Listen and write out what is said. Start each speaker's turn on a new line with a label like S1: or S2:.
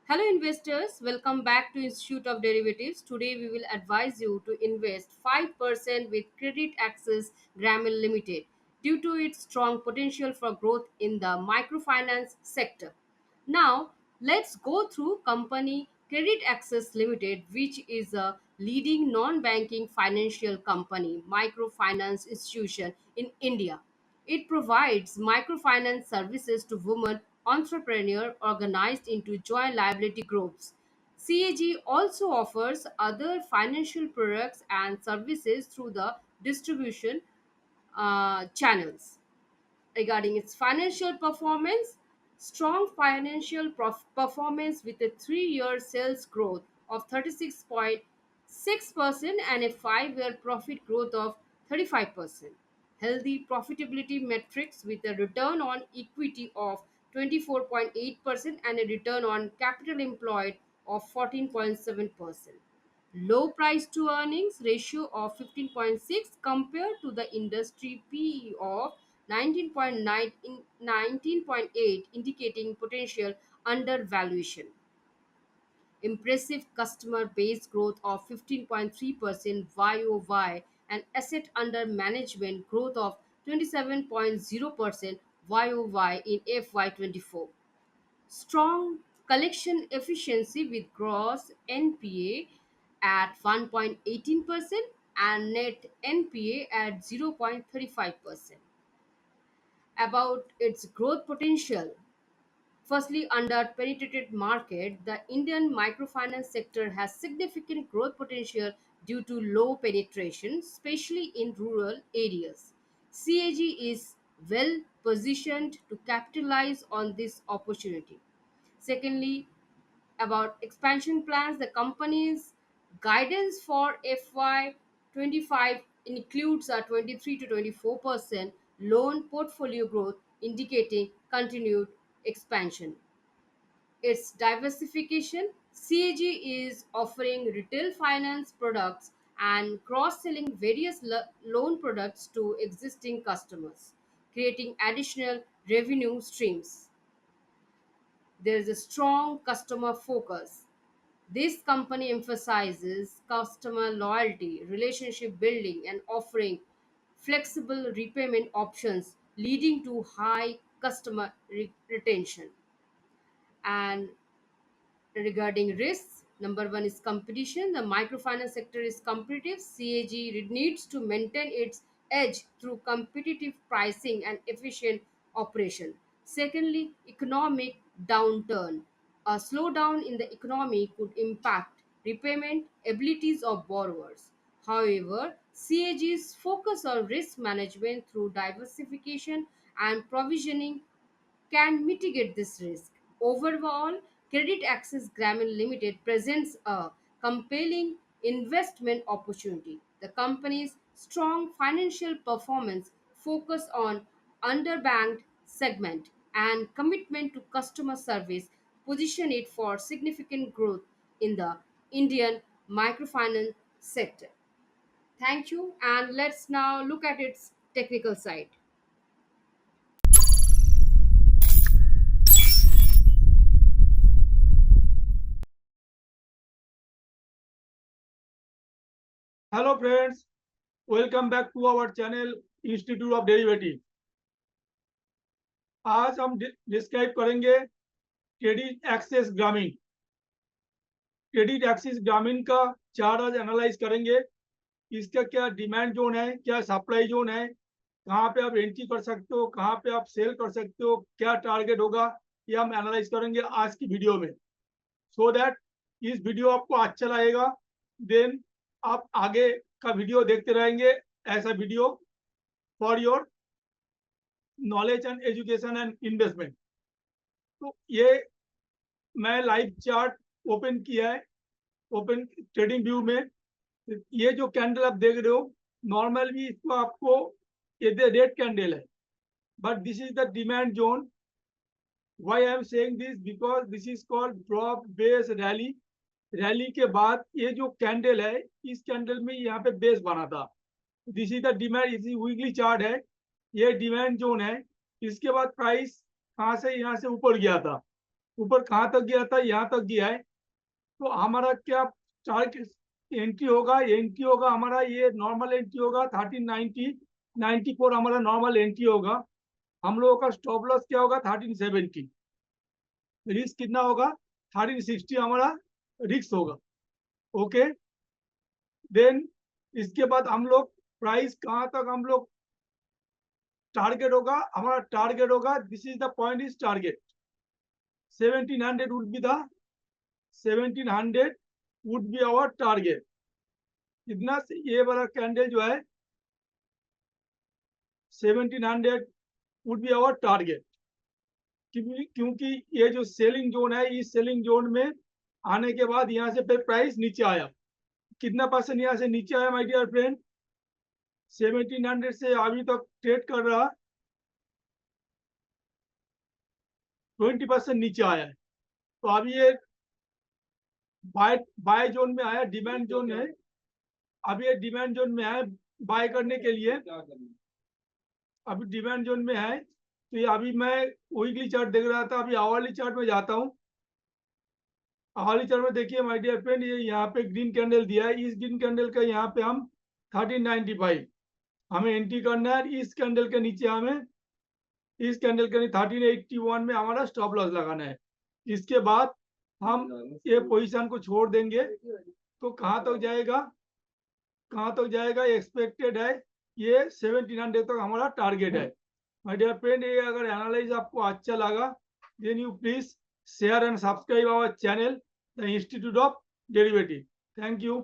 S1: Hello investors, welcome back to Institute of Derivatives. Today we will advise you to invest 5% with Credit Access Grameen Limited due to its strong potential for growth in the microfinance sector. Now, let's go through company Credit Access Limited, which is a leading non-banking financial company, microfinance institution in India. It provides microfinance services to women entrepreneurs organized into joint liability groups. CAG also offers other financial products and services through the distribution channels. Regarding its financial performance, strong financial performance with a 3-year sales growth of 36.6% and a 5-year profit growth of 35%. Healthy profitability metrics with a return on equity of 24.8% and a return on capital employed of 14.7%. Low price to earnings ratio of 15.6 compared to the industry PE of 19.9 in 19.8, indicating potential undervaluation. Impressive customer base growth of 15.3% YoY and asset under management growth of 27.0% YoY in FY24. Strong collection efficiency with gross NPA at 1.18% and net NPA at 0.35%. About its growth potential, firstly, under penetrated market, the Indian microfinance sector has significant growth potential due to low penetration, especially in rural areas. CAG is well positioned to capitalize on this opportunity. Secondly, about expansion plans, the company's guidance for FY25 includes a 23 to 24% loan portfolio growth, indicating continued expansion. Its diversification, CAG is offering retail finance products and cross selling various loan products to existing customers, creating additional revenue streams. There is a strong customer focus. This company emphasizes customer loyalty, relationship building, and offering flexible repayment options, leading to high customer retention. And regarding risks, number one is competition. The microfinance sector is competitive. CAG needs to maintain its edge through competitive pricing and efficient operation. Secondly, economic downturn. A slowdown in the economy could impact repayment abilities of borrowers. However, CAG's focus on risk management through diversification and provisioning can mitigate this risk. Overall, Credit Access Grameen Limited presents a compelling investment opportunity. The company's strong financial performance, focus on underbanked segment, and commitment to customer service position it for significant growth in the Indian microfinance sector. Thank you, and let's now look at its technical side.
S2: Hello friends, welcome back to our channel institute of derivative. आज हम describe करेंगे credit access Grameen. Credit access Grameen का chart आज analyse करेंगे। इसका क्या demand zone है, क्या सप्लाई जोन है, कहाँ पे आप एंट्री कर सकते हो, कहाँ पे आप सेल कर सकते हो, क्या टारगेट होगा, ये हम एनालाइज करेंगे आज की वीडियो में। सो दैट इस वीडियो आपको अच्छा लगेगा, देन आप आगे का वीडियो देखते रहेंगे। ऐसा video for your knowledge and education and investment. तो ये मैं लाइव चार्ट ओपन किया है, ओपन ट्रेडिंग व्यू में। ये जो कैंडल आप देख रहे हो, नॉर्मल भी इसको आपको ये रेड कैंडल है, but this is the demand zone. Why I am saying this, because this is called drop base rally. Rally के बाद ये जो कैंडल है, इस कैंडल में यहाँ पे बेस बना था। दिस इज द डिमांड, इसी वीकली चार्ट है, ये डिमांड जोन है। इसके बाद प्राइस कहाँ से यहाँ से ऊपर गया था, ऊपर कहाँ तक गया था, यहाँ तक गया है। तो हमारा क्या टारगेट एंट्री होगा हमारा, ये नॉर्मल एंट्री होगा 1390, 94 हमारा नॉर्मल एंट्री होगा। हम लोगों का स्टॉप लॉस क्या होगा 1370, रिस्क कितना होगा 1360 हमारा रिस्क होगा। ओके, देन इसके बाद हम लोग प्राइस कहाँ तक हम लोग टारगेट होगा, हमारा टारगेट होगा, this is the point is target 1700 would be the 1700 would be our target. कितना, ये वाला कैंडल जो है 1700 वुड बी आवर टारगेट, क्योंकि ये जो सेलिंग जोन है, इस सेलिंग जोन में आने के बाद यहाँ से फिर प्राइस नीचे आया। कितना परसेंट यहाँ से नीचे आया माय डियर फ्रेंड, 1700 से अभी तक ट्रेड कर रहा 20% नीचे आया है। तो अभी ये बाय जोन में आया, डिमांड जोन है। अभी ये डिमांड जोन में है बाय करने के लिए, अभी डिमांड जोन में है। तो ये अभी मैं वीकली चार्ट देख रहा था, अभी आवरली चार्ट में जाता हूँ। आवरली चार्ट में देखिए माय डियर फ्रेंड, ये यहाँ पे ग्रीन कैंडल दिया है, इस ग्रीन कैंडल का यहाँ पे हम 1395 हमें एंट्री करना है। इस कैंडल के नीचे हमें, इस कैंडल के 1381 में हमारा स्टॉप लॉस लगाना है। इसके बाद हम ये पोजीशन को छोड़ देंगे। तो कहाँ तक जाएगा, कहाँ तक जाएगा, एक्सपेक्टेड है ये 1700 तक हमारा टारगेट है। माय डियर फ्रेंड, ये अगर एनालाइज आपको अच्छा लगा, then you please share and subscribe our channel the institute of derivative. Thank you.